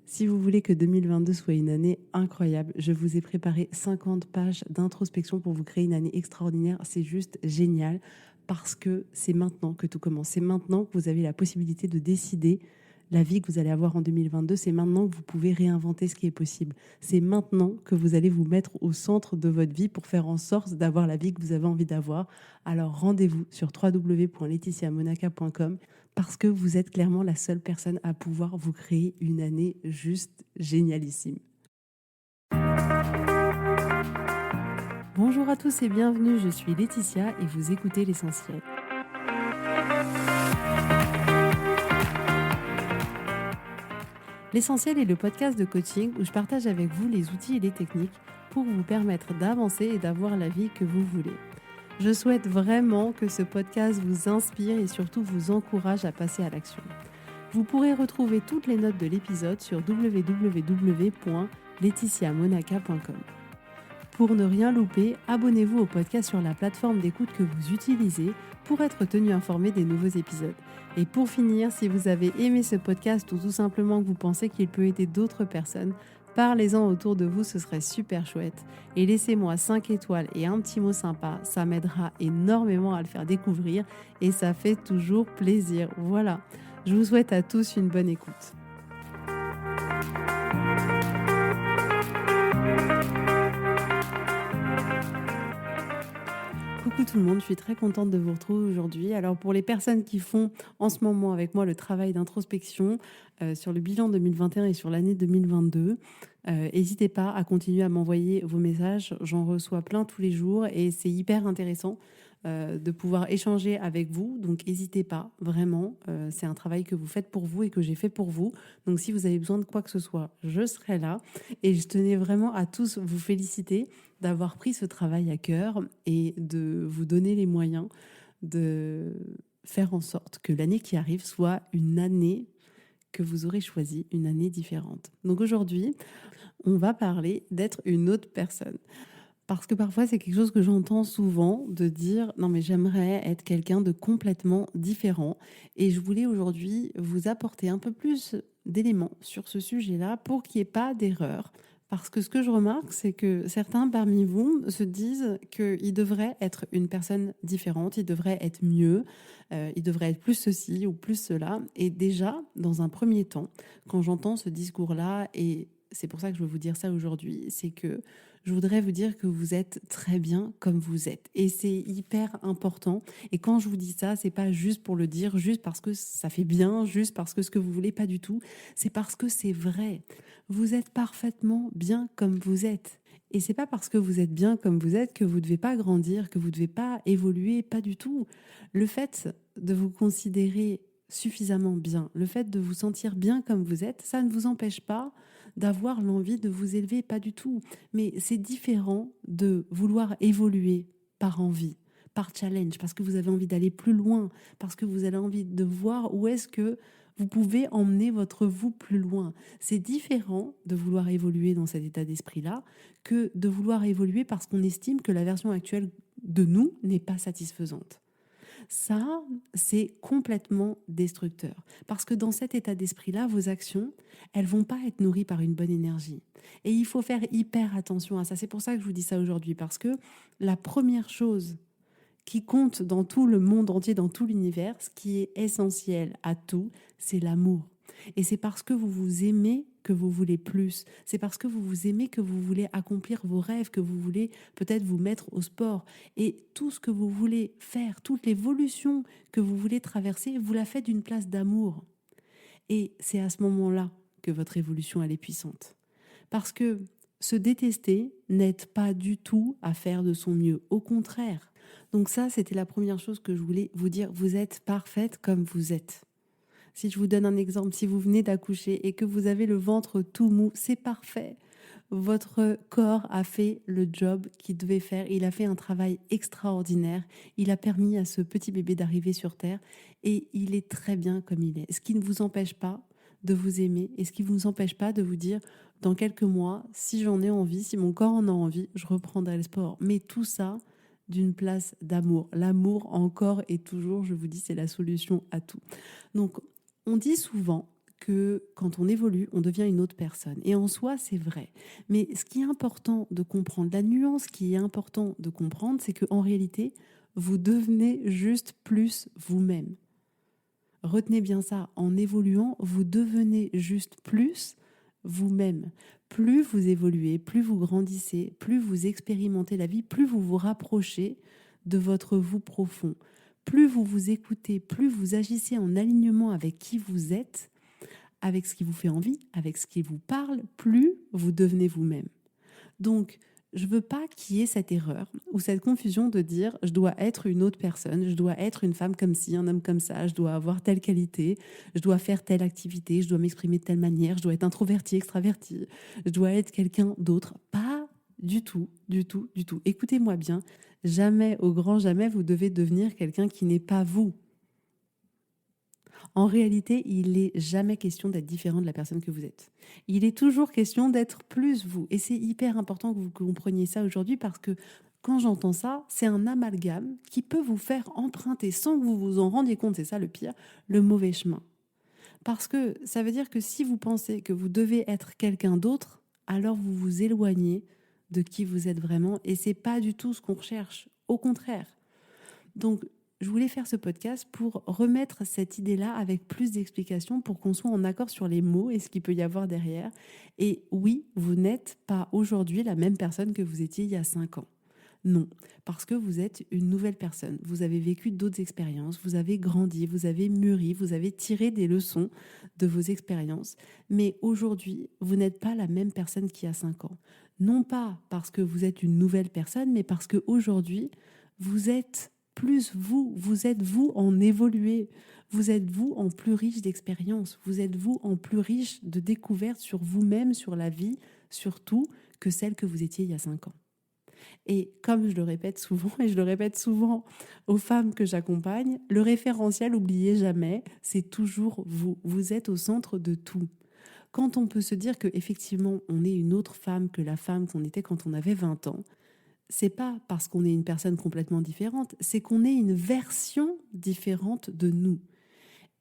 Si vous voulez que 2022 soit une année incroyable, je vous ai préparé 50 pages d'introspection pour vous créer une année extraordinaire. C'est juste génial parce que c'est maintenant que tout commence. C'est maintenant que vous avez la possibilité de décider la vie que vous allez avoir en 2022. C'est maintenant que vous pouvez réinventer ce qui est possible. C'est maintenant que vous allez vous mettre au centre de votre vie pour faire en sorte d'avoir la vie que vous avez envie d'avoir. Alors rendez-vous sur www.laetitiamonaca.com parce que vous êtes clairement la seule personne à pouvoir vous créer une année juste génialissime. Bonjour à tous et bienvenue, je suis Laetitia et vous écoutez L'Essentiel. L'Essentiel est le podcast de coaching où je partage avec vous les outils et les techniques pour vous permettre d'avancer et d'avoir la vie que vous voulez. Je souhaite vraiment que ce podcast vous inspire et surtout vous encourage à passer à l'action. Vous pourrez retrouver toutes les notes de l'épisode sur www.laetitiamonaca.com. Pour ne rien louper, abonnez-vous au podcast sur la plateforme d'écoute que vous utilisez pour être tenu informé des nouveaux épisodes. Et pour finir, si vous avez aimé ce podcast ou tout simplement que vous pensez qu'il peut aider d'autres personnes, parlez-en autour de vous, ce serait super chouette. Et laissez-moi 5 étoiles et un petit mot sympa, ça m'aidera énormément à le faire découvrir et ça fait toujours plaisir. Voilà, je vous souhaite à tous une bonne écoute. Coucou tout le monde, je suis très contente de vous retrouver aujourd'hui. Alors pour les personnes qui font en ce moment avec moi le travail d'introspection sur le bilan 2021 et sur l'année 2022, n'hésitez pas à continuer à m'envoyer vos messages. J'en reçois plein tous les jours et c'est hyper intéressant de pouvoir échanger avec vous. Donc n'hésitez pas, vraiment. C'est un travail que vous faites pour vous et que j'ai fait pour vous. Donc si vous avez besoin de quoi que ce soit, je serai là. Et je tenais vraiment à tous vous féliciter d'avoir pris ce travail à cœur et de vous donner les moyens de faire en sorte que l'année qui arrive soit une année que vous aurez choisie, une année différente. Donc aujourd'hui, on va parler d'être une autre personne. Parce que parfois, c'est quelque chose que j'entends souvent, de dire « Non, mais j'aimerais être quelqu'un de complètement différent ». Et je voulais aujourd'hui vous apporter un peu plus d'éléments sur ce sujet-là pour qu'il n'y ait pas d'erreur. Parce que ce que je remarque, c'est que certains parmi vous se disent qu'ils devraient être une personne différente, ils devraient être mieux, ils devraient être plus ceci ou plus cela. Et déjà, dans un premier temps, quand j'entends ce discours-là, et c'est pour ça que je veux vous dire ça aujourd'hui, c'est que je voudrais vous dire que vous êtes très bien comme vous êtes. Et c'est hyper important. Et quand je vous dis ça, c'est pas juste pour le dire, juste parce que ça fait bien, juste parce que ce que vous voulez, pas du tout. C'est parce que c'est vrai. Vous êtes parfaitement bien comme vous êtes. Et c'est pas parce que vous êtes bien comme vous êtes que vous devez pas grandir, que vous devez pas évoluer, pas du tout. Le fait de vous considérer suffisamment bien, le fait de vous sentir bien comme vous êtes, ça ne vous empêche pas d'avoir l'envie de vous élever, pas du tout. Mais c'est différent de vouloir évoluer par envie, par challenge, parce que vous avez envie d'aller plus loin, parce que vous avez envie de voir où est-ce que vous pouvez emmener votre vous plus loin. C'est différent de vouloir évoluer dans cet état d'esprit-là que de vouloir évoluer parce qu'on estime que la version actuelle de nous n'est pas satisfaisante. Ça, c'est complètement destructeur. Parce que dans cet état d'esprit-là, vos actions, elles vont pas être nourries par une bonne énergie. Et il faut faire hyper attention à ça. C'est pour ça que je vous dis ça aujourd'hui. Parce que la première chose qui compte dans tout le monde entier, dans tout l'univers, ce qui est essentiel à tout, c'est l'amour. Et c'est parce que vous vous aimez que vous voulez plus. C'est parce que vous vous aimez que vous voulez accomplir vos rêves, que vous voulez peut-être vous mettre au sport. Et tout ce que vous voulez faire, toute l'évolution que vous voulez traverser, vous la faites d'une place d'amour. Et c'est à ce moment-là que votre évolution, elle est puissante. Parce que se détester n'aide pas du tout à faire de son mieux. Au contraire. Donc ça, c'était la première chose que je voulais vous dire. Vous êtes parfaite comme vous êtes. Si je vous donne un exemple, si vous venez d'accoucher et que vous avez le ventre tout mou, c'est parfait. Votre corps a fait le job qu'il devait faire. Il a fait un travail extraordinaire. Il a permis à ce petit bébé d'arriver sur Terre et il est très bien comme il est. Ce qui ne vous empêche pas de vous aimer et ce qui ne vous empêche pas de vous dire dans quelques mois, si j'en ai envie, si mon corps en a envie, je reprendrai le sport. Mais tout ça d'une place d'amour. L'amour encore et toujours, je vous dis, c'est la solution à tout. Donc, on dit souvent que quand on évolue, on devient une autre personne. Et en soi, c'est vrai. Mais ce qui est important de comprendre, la nuance qui est important de comprendre, c'est qu'en réalité, vous devenez juste plus vous-même. Retenez bien ça, en évoluant, vous devenez juste plus vous-même. Plus vous évoluez, plus vous grandissez, plus vous expérimentez la vie, plus vous vous rapprochez de votre vous profond. Plus vous vous écoutez, plus vous agissez en alignement avec qui vous êtes, avec ce qui vous fait envie, avec ce qui vous parle, plus vous devenez vous-même. Donc, je veux pas qu'il y ait cette erreur ou cette confusion de dire je dois être une autre personne, je dois être une femme comme ci, un homme comme ça, je dois avoir telle qualité, je dois faire telle activité, je dois m'exprimer de telle manière, je dois être introverti, extraverti, je dois être quelqu'un d'autre. Pas du tout, du tout, du tout. Écoutez-moi bien, jamais, au grand jamais, vous devez devenir quelqu'un qui n'est pas vous. En réalité, il n'est jamais question d'être différent de la personne que vous êtes. Il est toujours question d'être plus vous. Et c'est hyper important que vous compreniez ça aujourd'hui parce que quand j'entends ça, c'est un amalgame qui peut vous faire emprunter, sans que vous vous en rendiez compte, c'est ça le pire, le mauvais chemin. Parce que ça veut dire que si vous pensez que vous devez être quelqu'un d'autre, alors vous vous éloignez de qui vous êtes vraiment et c'est pas du tout ce qu'on recherche. Au contraire. Donc, je voulais faire ce podcast pour remettre cette idée-là avec plus d'explications pour qu'on soit en accord sur les mots et ce qu'il peut y avoir derrière. Et oui, vous n'êtes pas aujourd'hui la même personne que vous étiez il y a 5 ans. Non, parce que vous êtes une nouvelle personne. Vous avez vécu d'autres expériences, vous avez grandi, vous avez mûri, vous avez tiré des leçons de vos expériences. Mais aujourd'hui, vous n'êtes pas la même personne qu'il y a 5 ans. Non pas parce que vous êtes une nouvelle personne, mais parce qu'aujourd'hui, vous êtes plus vous, vous êtes vous en évolué, vous êtes vous en plus riche d'expériences, vous êtes vous en plus riche de découvertes sur vous-même, sur la vie, sur tout, que celle que vous étiez il y a 5 ans. Et comme je le répète souvent, et je le répète souvent aux femmes que j'accompagne, le référentiel, oubliez jamais, c'est toujours vous. Vous êtes au centre de tout. Quand on peut se dire qu'effectivement, on est une autre femme que la femme qu'on était quand on avait 20 ans, c'est pas parce qu'on est une personne complètement différente, c'est qu'on est une version différente de nous.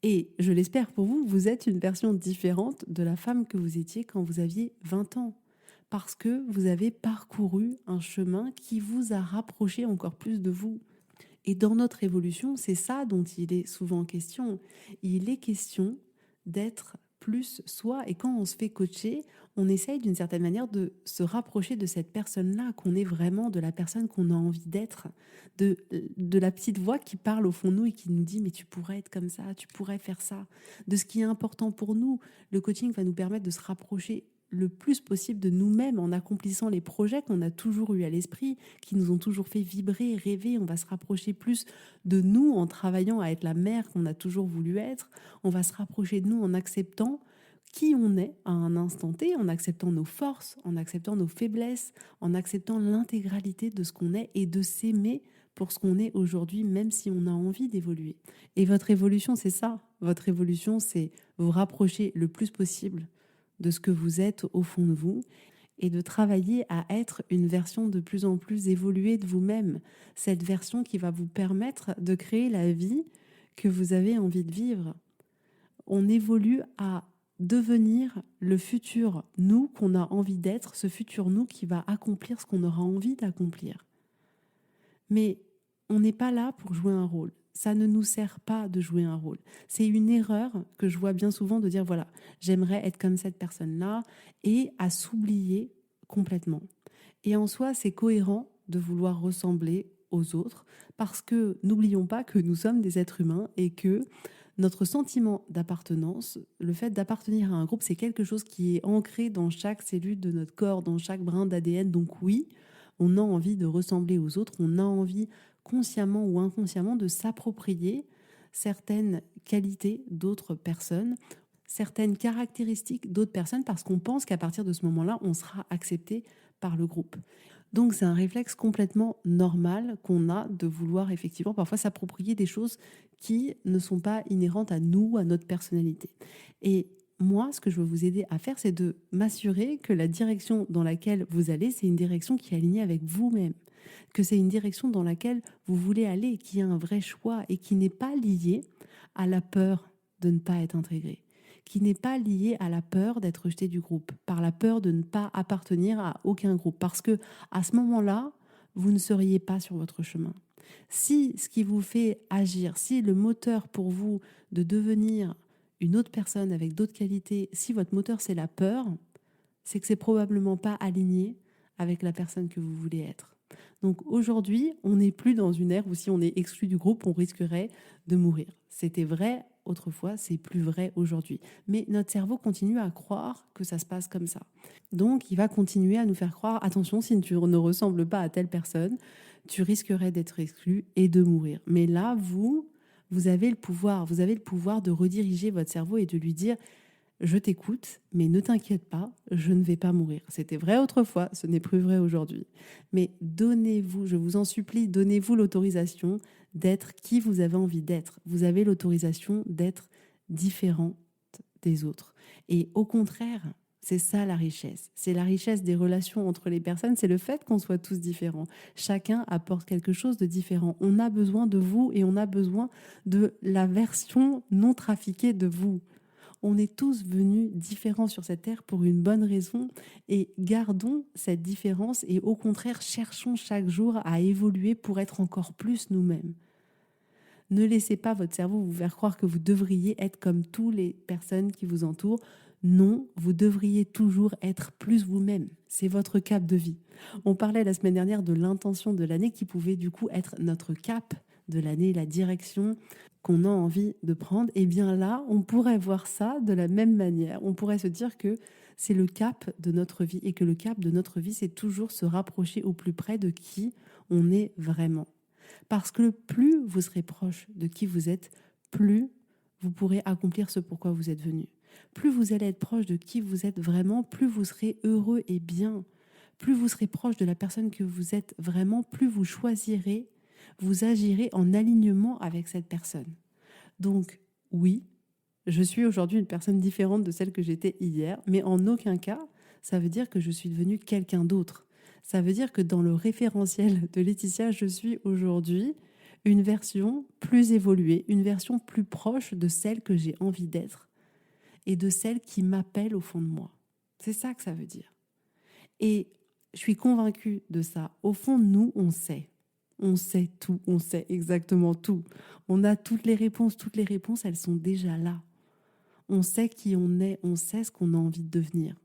Et je l'espère pour vous, vous êtes une version différente de la femme que vous étiez quand vous aviez 20 ans. Parce que vous avez parcouru un chemin qui vous a rapproché encore plus de vous. Et dans notre évolution, c'est ça dont il est souvent question. Il est question d'être plus soi. Et quand on se fait coacher, on essaye d'une certaine manière de se rapprocher de cette personne-là, qu'on est vraiment de la personne qu'on a envie d'être, de la petite voix qui parle au fond de nous et qui nous dit mais tu pourrais être comme ça, tu pourrais faire ça, de ce qui est important pour nous. Le coaching va nous permettre de se rapprocher le plus possible de nous-mêmes en accomplissant les projets qu'on a toujours eu à l'esprit, qui nous ont toujours fait vibrer, rêver. On va se rapprocher plus de nous en travaillant à être la mère qu'on a toujours voulu être. On va se rapprocher de nous en acceptant qui on est à un instant T, en acceptant nos forces, en acceptant nos faiblesses, en acceptant l'intégralité de ce qu'on est et de s'aimer pour ce qu'on est aujourd'hui, même si on a envie d'évoluer. Et votre évolution, c'est ça. Votre évolution, c'est vous rapprocher le plus possible de ce que vous êtes au fond de vous et de travailler à être une version de plus en plus évoluée de vous-même. Cette version qui va vous permettre de créer la vie que vous avez envie de vivre. On évolue à devenir le futur nous qu'on a envie d'être, ce futur nous qui va accomplir ce qu'on aura envie d'accomplir. Mais on n'est pas là pour jouer un rôle. Ça ne nous sert pas de jouer un rôle. C'est une erreur que je vois bien souvent de dire, voilà, j'aimerais être comme cette personne-là et à s'oublier complètement. Et en soi, c'est cohérent de vouloir ressembler aux autres parce que n'oublions pas que nous sommes des êtres humains et que notre sentiment d'appartenance, le fait d'appartenir à un groupe, c'est quelque chose qui est ancré dans chaque cellule de notre corps, dans chaque brin d'ADN. Donc oui, on a envie de ressembler aux autres, on a envie consciemment ou inconsciemment de s'approprier certaines qualités d'autres personnes, certaines caractéristiques d'autres personnes parce qu'on pense qu'à partir de ce moment-là, on sera accepté par le groupe. Donc c'est un réflexe complètement normal qu'on a de vouloir effectivement parfois s'approprier des choses qui ne sont pas inhérentes à nous, à notre personnalité. Et moi, ce que je veux vous aider à faire, c'est de m'assurer que la direction dans laquelle vous allez, c'est une direction qui est alignée avec vous-même, que c'est une direction dans laquelle vous voulez aller, qui a un vrai choix et qui n'est pas liée à la peur de ne pas être intégré, qui n'est pas liée à la peur d'être rejeté du groupe, par la peur de ne pas appartenir à aucun groupe. Parce que à ce moment-là, vous ne seriez pas sur votre chemin. Si ce qui vous fait agir, si le moteur pour vous de devenir une autre personne avec d'autres qualités, si votre moteur c'est la peur, c'est que c'est probablement pas aligné avec la personne que vous voulez être. Donc aujourd'hui, on n'est plus dans une ère où si on est exclu du groupe, on risquerait de mourir. C'était vrai autrefois, c'est plus vrai aujourd'hui. Mais notre cerveau continue à croire que ça se passe comme ça. Donc il va continuer à nous faire croire, attention, si tu ne ressembles pas à telle personne, tu risquerais d'être exclu et de mourir. Mais là, vous avez le pouvoir. Vous avez le pouvoir de rediriger votre cerveau et de lui dire, je t'écoute, mais ne t'inquiète pas, je ne vais pas mourir. C'était vrai autrefois, ce n'est plus vrai aujourd'hui. Mais donnez-vous, je vous en supplie, donnez-vous l'autorisation d'être qui vous avez envie d'être. Vous avez l'autorisation d'être différent des autres. Et au contraire, c'est ça la richesse. C'est la richesse des relations entre les personnes, c'est le fait qu'on soit tous différents. Chacun apporte quelque chose de différent. On a besoin de vous et on a besoin de la version non trafiquée de vous. On est tous venus différents sur cette terre pour une bonne raison et gardons cette différence et au contraire cherchons chaque jour à évoluer pour être encore plus nous-mêmes. Ne laissez pas votre cerveau vous faire croire que vous devriez être comme toutes les personnes qui vous entourent. Non, vous devriez toujours être plus vous-même. C'est votre cap de vie. On parlait la semaine dernière de l'intention de l'année qui pouvait du coup être notre cap de l'année, la direction qu'on a envie de prendre. Et bien là, on pourrait voir ça de la même manière. On pourrait se dire que c'est le cap de notre vie et que le cap de notre vie, c'est toujours se rapprocher au plus près de qui on est vraiment. Parce que plus vous serez proche de qui vous êtes, plus vous pourrez accomplir ce pourquoi vous êtes venu. Plus vous allez être proche de qui vous êtes vraiment, plus vous serez heureux et bien. Plus vous serez proche de la personne que vous êtes vraiment, plus vous choisirez, vous agirez en alignement avec cette personne. Donc oui, je suis aujourd'hui une personne différente de celle que j'étais hier, mais en aucun cas, ça veut dire que je suis devenue quelqu'un d'autre. Ça veut dire que dans le référentiel de Laetitia, je suis aujourd'hui une version plus évoluée, une version plus proche de celle que j'ai envie d'être et de celle qui m'appelle au fond de moi. C'est ça que ça veut dire. Et je suis convaincue de ça. Au fond de nous, on sait. On sait tout, on sait exactement tout. On a toutes les réponses, elles sont déjà là. On sait qui on est, on sait ce qu'on a envie de devenir.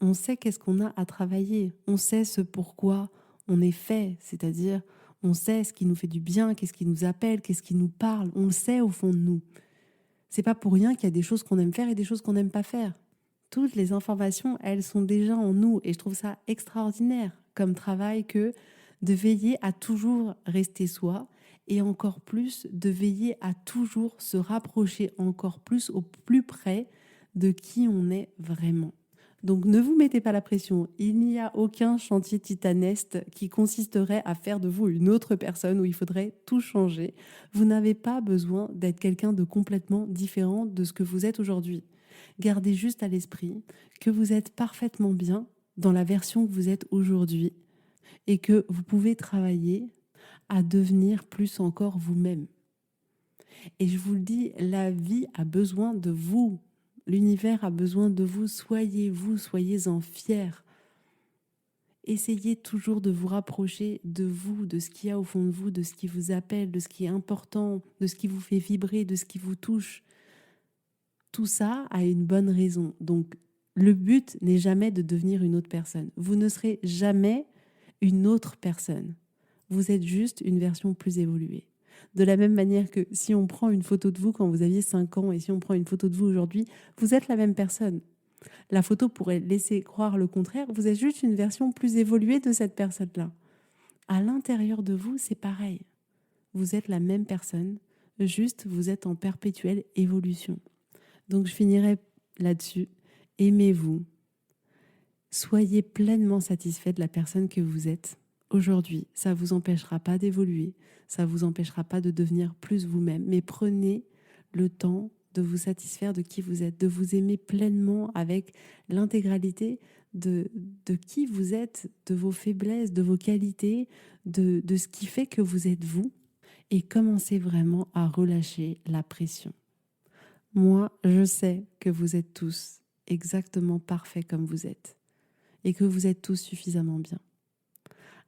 On sait qu'est-ce qu'on a à travailler, on sait ce pourquoi on est fait, c'est-à-dire on sait ce qui nous fait du bien, qu'est-ce qui nous appelle, qu'est-ce qui nous parle, on le sait au fond de nous. C'est pas pour rien qu'il y a des choses qu'on aime faire et des choses qu'on n'aime pas faire. Toutes les informations, elles sont déjà en nous et je trouve ça extraordinaire comme travail que de veiller à toujours rester soi et encore plus de veiller à toujours se rapprocher encore plus au plus près de qui on est vraiment. Donc ne vous mettez pas la pression, il n'y a aucun chantier titanesque qui consisterait à faire de vous une autre personne où il faudrait tout changer. Vous n'avez pas besoin d'être quelqu'un de complètement différent de ce que vous êtes aujourd'hui. Gardez juste à l'esprit que vous êtes parfaitement bien dans la version que vous êtes aujourd'hui et que vous pouvez travailler à devenir plus encore vous-même. Et je vous le dis, la vie a besoin de vous. L'univers a besoin de vous. Soyez-en fiers. Essayez toujours de vous rapprocher de vous, de ce qu'il y a au fond de vous, de ce qui vous appelle, de ce qui est important, de ce qui vous fait vibrer, de ce qui vous touche. Tout ça a une bonne raison. Donc, le but n'est jamais de devenir une autre personne. Vous ne serez jamais une autre personne. Vous êtes juste une version plus évoluée. De la même manière que si on prend une photo de vous quand vous aviez 5 ans et si on prend une photo de vous aujourd'hui, vous êtes la même personne. La photo pourrait laisser croire le contraire. Vous êtes juste une version plus évoluée de cette personne-là. À l'intérieur de vous, c'est pareil. Vous êtes la même personne, juste vous êtes en perpétuelle évolution. Donc je finirai là-dessus. Aimez-vous. Soyez pleinement satisfait de la personne que vous êtes aujourd'hui. Ça ne vous empêchera pas d'évoluer, ça ne vous empêchera pas de devenir plus vous-même, mais prenez le temps de vous satisfaire de qui vous êtes, de vous aimer pleinement avec l'intégralité de qui vous êtes, de vos faiblesses, de vos qualités, de ce qui fait que vous êtes vous, et commencez vraiment à relâcher la pression. Moi, je sais que vous êtes tous exactement parfaits comme vous êtes et que vous êtes tous suffisamment bien.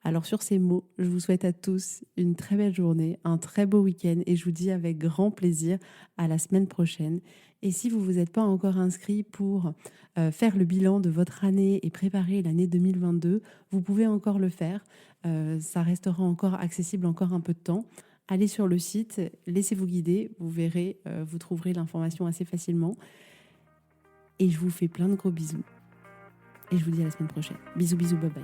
Alors sur ces mots, je vous souhaite à tous une très belle journée, un très beau week-end et je vous dis avec grand plaisir à la semaine prochaine. Et si vous ne vous êtes pas encore inscrit pour faire le bilan de votre année et préparer l'année 2022, vous pouvez encore le faire. Ça restera encore accessible encore un peu de temps. Allez sur le site, laissez-vous guider, vous verrez, vous trouverez l'information assez facilement. Et je vous fais plein de gros bisous. Et je vous dis à la semaine prochaine. Bisous, bisous, bye bye.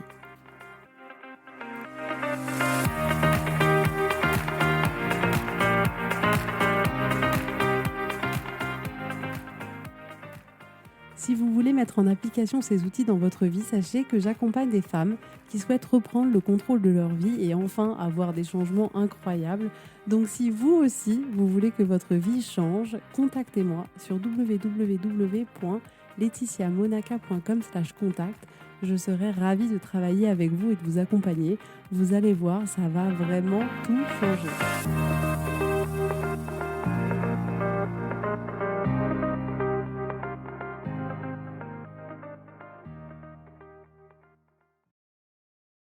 Si vous voulez mettre en application ces outils dans votre vie, sachez que j'accompagne des femmes qui souhaitent reprendre le contrôle de leur vie et enfin avoir des changements incroyables. Donc si vous aussi, vous voulez que votre vie change, contactez-moi sur www.laetitiamonaca.com/contact. Je serai ravie de travailler avec vous et de vous accompagner. Vous allez voir, ça va vraiment tout changer.